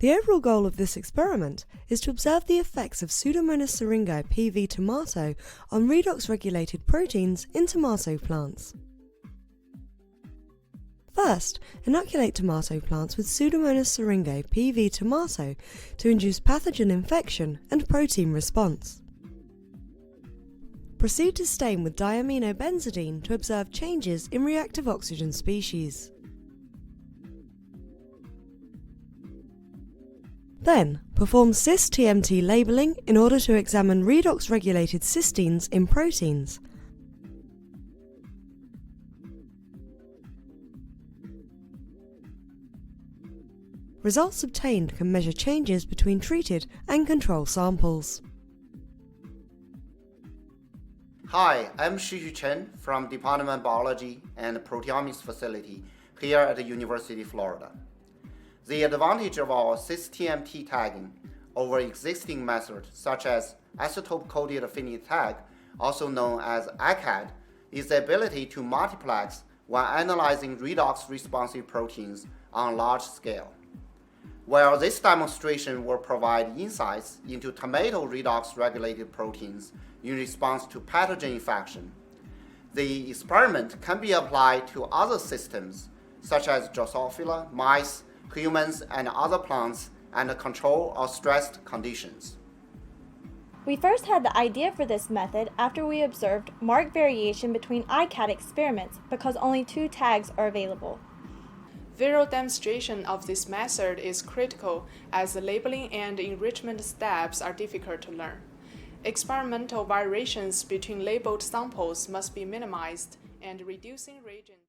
The overall goal of this experiment is to observe the effects of Pseudomonas syringae PV tomato on redox-regulated proteins in tomato plants. First, inoculate tomato plants with Pseudomonas syringae PV tomato to induce pathogen infection and protein response. Proceed to stain with diaminobenzidine to observe changes in reactive oxygen species. Then, perform cysTMT labeling in order to examine redox-regulated cysteines in proteins. Results obtained can measure changes between treated and control samples. Hi, I'm Chen from Department of Biology and Proteomics Facility here at the University of Florida. The advantage of our cysTMT tagging over existing methods such as isotope-coded affinity tag, also known as ICAD, is the ability to multiplex when analyzing redox-responsive proteins on a large scale. While this demonstration will provide insights into tomato redox-regulated proteins in response to pathogen infection, the experiment can be applied to other systems such as Drosophila, mice, humans, and other plants under control or stressed conditions. We first had the idea for this method after we observed marked variation between ICAD experiments because only 2 tags are available. Visual demonstration of this method is critical as the labeling and enrichment steps are difficult to learn. Experimental variations between labeled samples must be minimized, and reducing reagent